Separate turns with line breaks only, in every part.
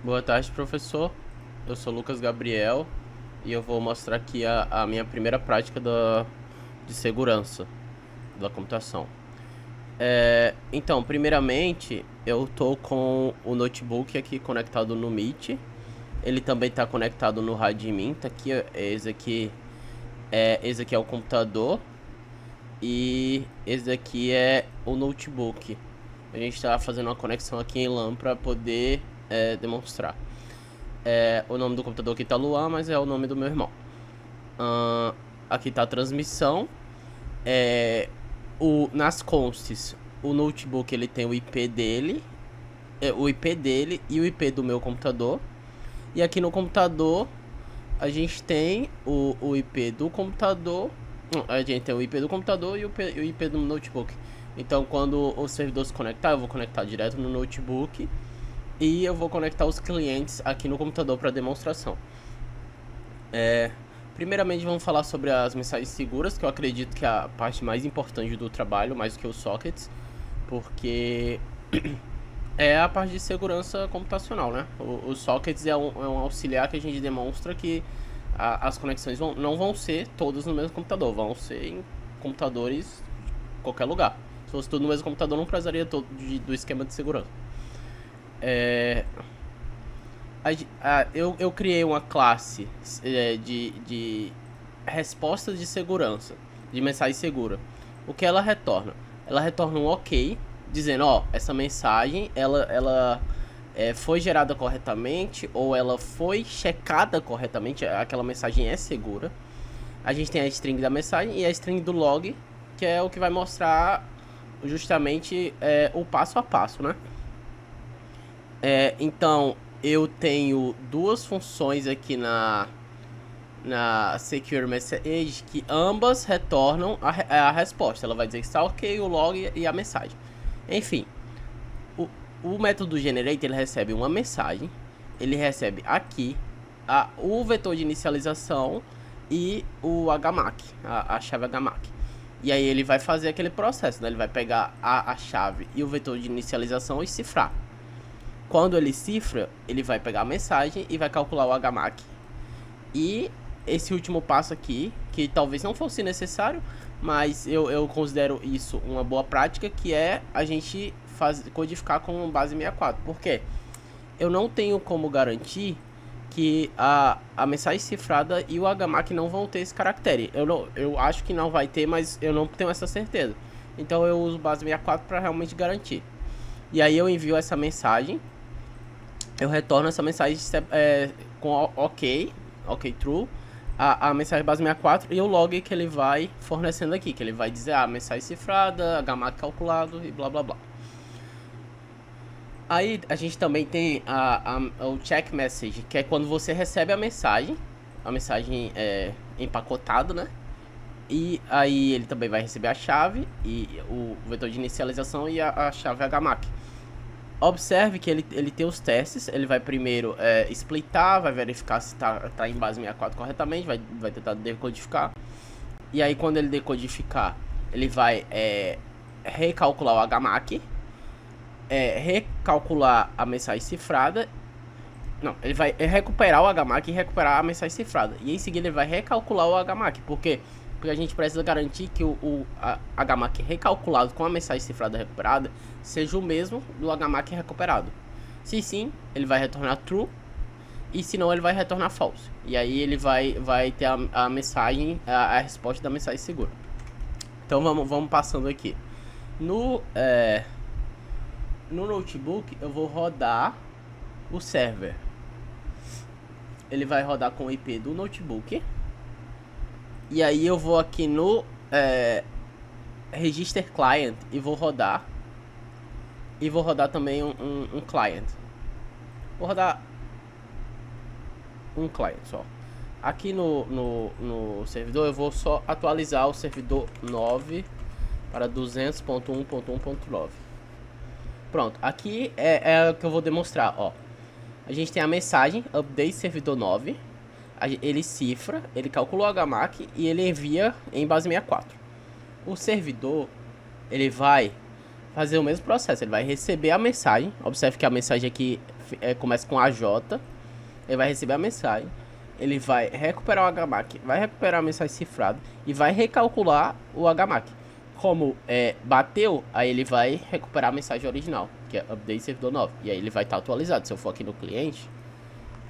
Boa tarde, professor. Eu sou Lucas Gabriel e eu vou mostrar aqui a minha primeira prática de segurança da computação. Então, primeiramente, eu tô com o notebook aqui conectado no Meet. Ele também está conectado no Radmin. Tá aqui, esse aqui é o computador e esse aqui é o notebook. A gente está fazendo uma conexão aqui em LAN para poder demonstrar. O nome do computador aqui tá Luan, mas é o nome do meu irmão. Aqui tá a transmissão. Nas consts, o notebook ele tem o IP dele, e o IP do meu computador. E aqui no computador a gente tem o IP do computador. A gente tem o IP do computador e o IP do notebook. Então, quando o servidor se conectar, eu vou conectar direto no notebook e eu vou conectar os clientes aqui no computador para demonstração. Primeiramente, vamos falar sobre as mensagens seguras, que eu acredito que é a parte mais importante do trabalho, mais do que os sockets, porque é a parte de segurança computacional, né? Os sockets é um auxiliar que a gente demonstra que as conexões não vão ser todas no mesmo computador, vão ser em computadores de qualquer lugar. Se fosse tudo no mesmo computador, não precisaria do esquema de segurança. Eu criei uma classe de respostas de segurança, de mensagem segura. O que ela retorna? Ela retorna um OK, dizendo, essa mensagem, ela foi gerada corretamente, ou ela foi checada corretamente, aquela mensagem é segura. A gente tem a string da mensagem e a string do log, que é o que vai mostrar justamente o passo a passo, né? Então, eu tenho duas funções aqui na Secure Message que ambas retornam a resposta. Ela vai dizer que está ok, o log e a mensagem. Enfim, o método generate, ele recebe uma mensagem, ele recebe aqui o vetor de inicialização e o HMAC, a chave HMAC. E aí ele vai fazer aquele processo, né? Ele vai pegar a chave e o vetor de inicialização e cifrar. Quando ele cifra, ele vai pegar a mensagem e vai calcular o HMAC. E esse último passo aqui, que talvez não fosse necessário, mas eu considero isso uma boa prática, que é a gente codificar com base 64. Por quê? Eu não tenho como garantir que a mensagem cifrada e o HMAC não vão ter esse caractere. Eu acho que não vai ter, mas eu não tenho essa certeza. Então eu uso base 64 para realmente garantir. E aí eu envio essa mensagem. Eu retorno essa mensagem com OK true, a mensagem base 64 e o log que ele vai fornecendo aqui, que ele vai dizer a mensagem cifrada, HMAC calculado e blá blá blá. Aí a gente também tem o check message, que é quando você recebe a mensagem empacotada, né? E aí ele também vai receber a chave e o vetor de inicialização e a chave HMAC. Observe que ele tem os testes. Ele vai primeiro splitar, vai verificar se tá em base 64 corretamente, vai tentar decodificar. E aí quando ele decodificar, ele vai recalcular o HMAC, recalcular a mensagem cifrada. Não, ele vai recuperar o HMAC e recuperar a mensagem cifrada. E em seguida ele vai recalcular o HMAC. Por quê? Porque a gente precisa garantir que o HMAC recalculado com a mensagem cifrada recuperada seja o mesmo do HMAC recuperado. Se sim, ele vai retornar true, e se não, ele vai retornar false. E aí ele vai ter a mensagem, a resposta da mensagem segura. Então vamos passando aqui. No notebook eu vou rodar o server. Ele vai rodar com o IP do notebook. E aí eu vou aqui no Register Client e vou rodar. E vou rodar também um client. Vou rodar um client só. Aqui no servidor eu vou só atualizar o servidor 9 para 200.1.1.9. Pronto, aqui é o que eu vou demonstrar, ó. A gente tem a mensagem update servidor 9. Ele cifra, ele calcula o HMAC e ele envia em base 64. O servidor, ele vai fazer o mesmo processo. Ele vai receber a mensagem. Observe que a mensagem aqui começa com AJ. Ele vai receber a mensagem. Ele vai recuperar o HMAC. Vai recuperar a mensagem cifrada. E vai recalcular o HMAC. Como bateu, aí ele vai recuperar a mensagem original, que é update servidor 9. E aí ele vai estar atualizado. Se eu for aqui no cliente,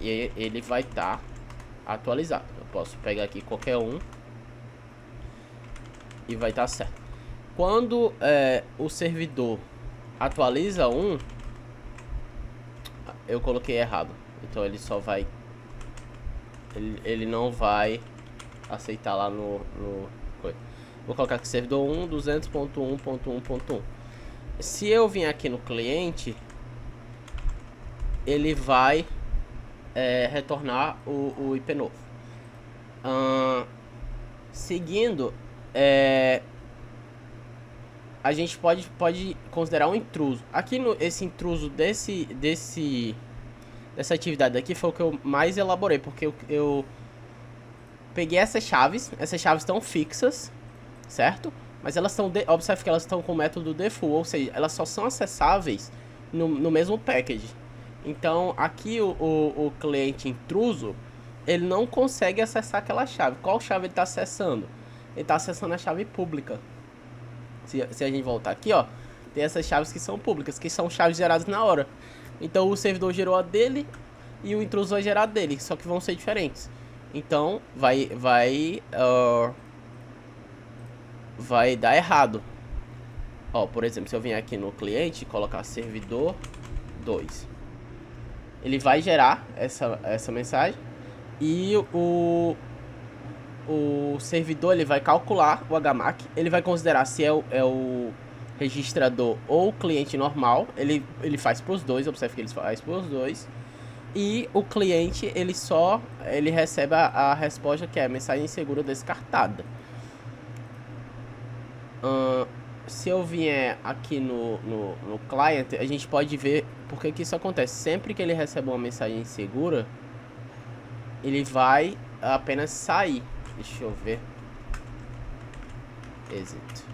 e ele vai estar atualizado. Eu posso pegar aqui qualquer um e vai estar certo. Quando o servidor atualiza um, eu coloquei errado. Então ele só vai... Ele não vai aceitar lá no vou colocar aqui servidor 1, 200.1.1.1. Se eu vim aqui no cliente, ele vai retornar o IP novo. Seguindo, a gente pode considerar um intruso. Aqui esse intruso dessa atividade aqui foi o que eu mais elaborei, porque eu peguei essas chaves estão fixas, certo? Mas elas estão, observe que elas estão com o método default, ou seja, elas só são acessáveis no mesmo package. Então aqui o cliente intruso, ele não consegue acessar aquela chave. Qual chave ele está acessando? Ele está acessando a chave pública. Se a gente voltar aqui, ó, tem essas chaves que são públicas, que são chaves geradas na hora. Então o servidor gerou a dele e o intruso vai gerar a dele, só que vão ser diferentes. Então vai dar errado. Ó, por exemplo, se eu vier aqui no cliente e colocar servidor 2, ele vai gerar essa mensagem e o servidor ele vai calcular o HMAC, ele vai considerar se é o registrador ou o cliente normal, ele faz para os dois, observe que ele faz para os dois. E o cliente ele recebe a resposta, que é a mensagem insegura descartada. Se eu vier aqui no client, a gente pode ver por que isso acontece. Sempre que ele recebe uma mensagem insegura, ele vai apenas sair. Deixa eu ver. Exit.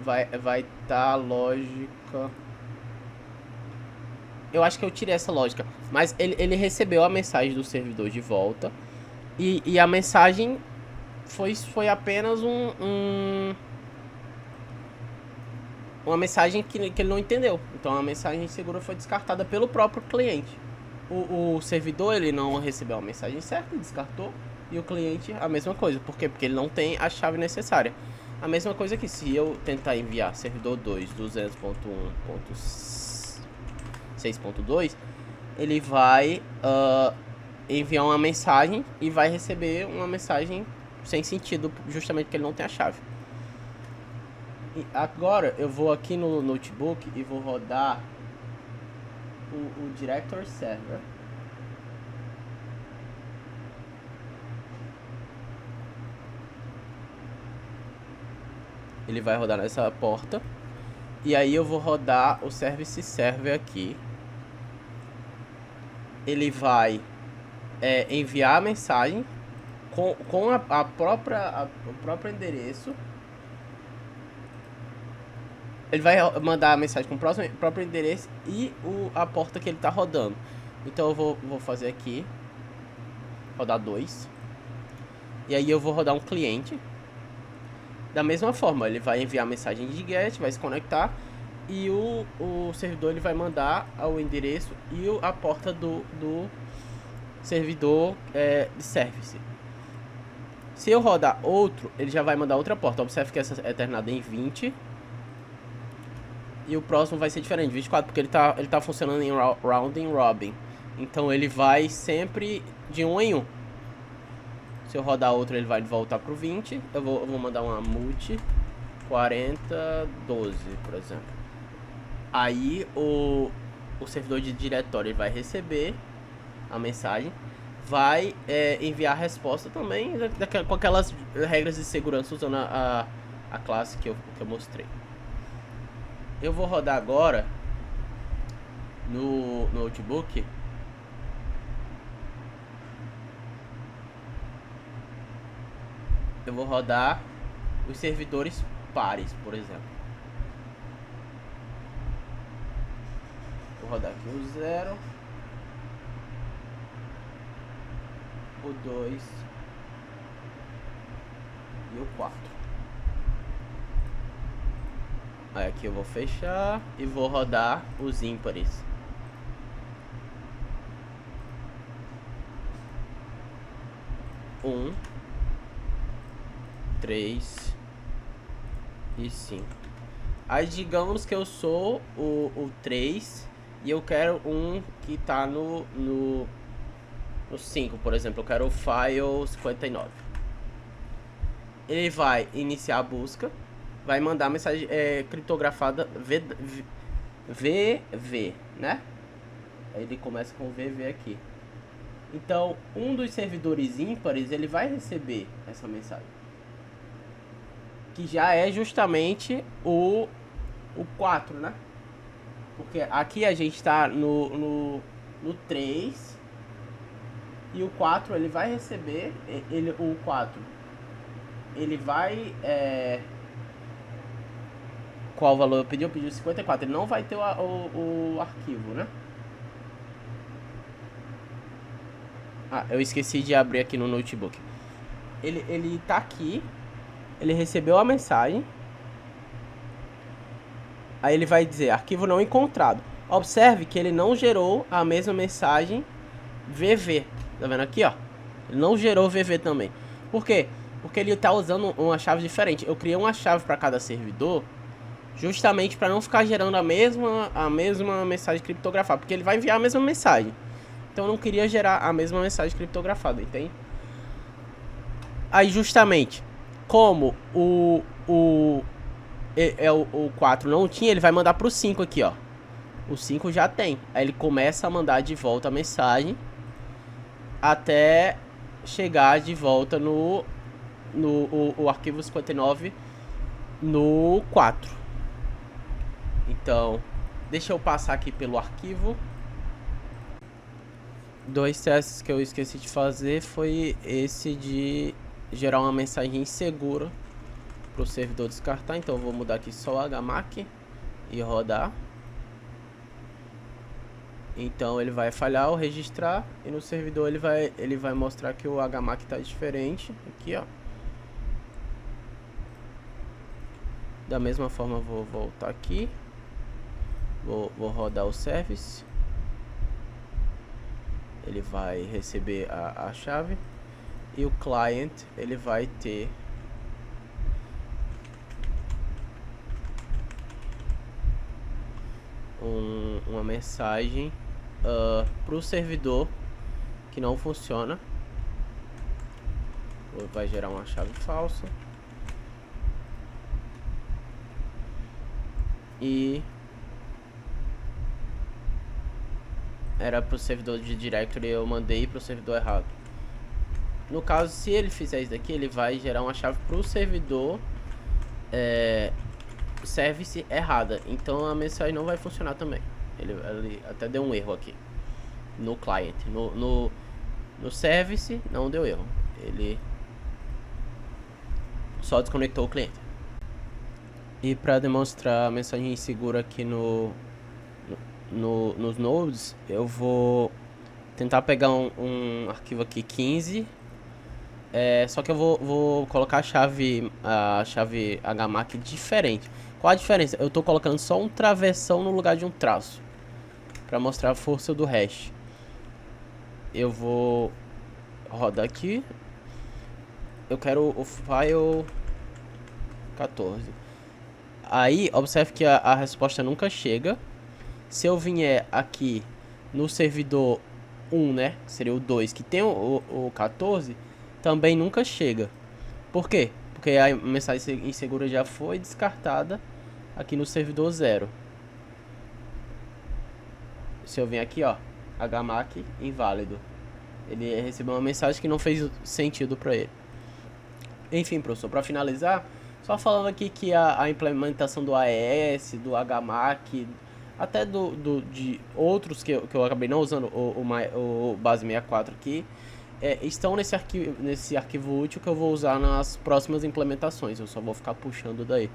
Vai tá a lógica. Eu acho que eu tirei essa lógica. Mas ele recebeu a mensagem do servidor de volta. E a mensagem foi apenas uma mensagem que ele não entendeu. Então a mensagem insegura foi descartada pelo próprio cliente. O servidor ele não recebeu a mensagem certa, descartou. E o cliente a mesma coisa. Por quê? Porque ele não tem a chave necessária. A mesma coisa que se eu tentar enviar servidor 2 200.1.6.2, ele vai enviar uma mensagem e vai receber uma mensagem sem sentido, justamente porque ele não tem a chave. E agora eu vou aqui no notebook e vou rodar o Director Server. Ele vai rodar nessa porta. E aí eu vou rodar o Service Server aqui. Ele vai enviar a mensagem com o próprio endereço. Ele vai mandar a mensagem com o próprio endereço e a porta que ele está rodando. Então eu vou fazer aqui, rodar 2. E aí eu vou rodar um cliente. Da mesma forma, ele vai enviar a mensagem de GET, vai se conectar. E o servidor ele vai mandar o endereço e a porta do servidor de service. Se eu rodar outro, ele já vai mandar outra porta. Observe que essa é terminada em 20. E o próximo vai ser diferente, 24, porque ele tá funcionando em rounding robin. Então ele vai sempre de 1 em 1. Se eu rodar outro, ele vai voltar pro 20. Eu vou mandar uma multi 4012, por exemplo. Aí o servidor de diretório ele vai receber a mensagem, vai enviar a resposta também com aquelas regras de segurança usando a classe que eu mostrei. Eu vou rodar agora no notebook. Eu vou rodar os servidores pares, por exemplo. Vou rodar aqui o 0, o 2 e o 4. Aí aqui eu vou fechar e vou rodar os ímpares. Um, 3 e 5. Aí digamos que eu sou o 3 e eu quero um que tá no 5, por exemplo. Eu quero o file 59. Ele vai iniciar a busca, vai mandar a mensagem criptografada VV, né? Aí ele começa com VV aqui. Então, um dos servidores ímpares, ele vai receber essa mensagem. Que já é justamente o 4, né? Porque aqui a gente tá no 3. E o 4, ele vai receber... o 4, ele vai... qual valor eu pedi? Eu pedi o 54. Ele não vai ter o arquivo, né? Ah, eu esqueci de abrir aqui no notebook. Ele tá aqui. Ele recebeu a mensagem. Aí ele vai dizer, arquivo não encontrado. Observe que ele não gerou a mesma mensagem VV. Tá vendo aqui, ó? Ele não gerou VV também. Por quê? Porque ele tá usando uma chave diferente. Eu criei uma chave para cada servidor, justamente para não ficar gerando a mesma mensagem criptografada. Porque ele vai enviar a mesma mensagem. Então eu não queria gerar a mesma mensagem criptografada, entende? Aí justamente, como o 4 não tinha, ele vai mandar pro 5 aqui, ó. O 5 já tem. Aí ele começa a mandar de volta a mensagem até chegar de volta no arquivo 59 no 4. Então, deixa eu passar aqui pelo arquivo. 2 testes que eu esqueci de fazer foi esse de gerar uma mensagem insegura para o servidor descartar. Então eu vou mudar aqui só o HMAC e rodar. Então ele vai falhar ao registrar e no servidor ele vai mostrar que o HMAC está diferente. Aqui, ó. Da mesma forma eu vou voltar aqui. Vou rodar o service. Ele vai receber a chave. E o client, ele vai ter uma mensagem para o servidor que não funciona. Vai gerar uma chave falsa. E era para o servidor de directory, eu mandei para o servidor errado. No caso, se ele fizer isso daqui, ele vai gerar uma chave para o servidor service errada. Então a mensagem não vai funcionar também. Ele até deu um erro aqui no client. No service não deu erro. Ele só desconectou o cliente. E para demonstrar a mensagem insegura aqui nos nodes, eu vou tentar pegar um arquivo aqui 15. Só que eu vou colocar a chave HMAC diferente. Qual a diferença? Eu tô colocando só um travessão no lugar de um traço, para mostrar a força do hash. Eu vou rodar aqui. Eu quero o file 14. Aí, observe que a resposta nunca chega. Se eu vier aqui no servidor 1, né, que seria o 2, que tem o 14, também nunca chega. Por quê? Porque a mensagem insegura já foi descartada aqui no servidor 0. Se eu vir aqui, ó, HMAC inválido. Ele recebeu uma mensagem que não fez sentido para ele. Enfim, professor, para finalizar, só falando aqui que a implementação do AES, do HMAC, até de outros que eu acabei não usando o base 64 aqui, estão nesse arquivo útil que eu vou usar nas próximas implementações. Eu só vou ficar puxando daí.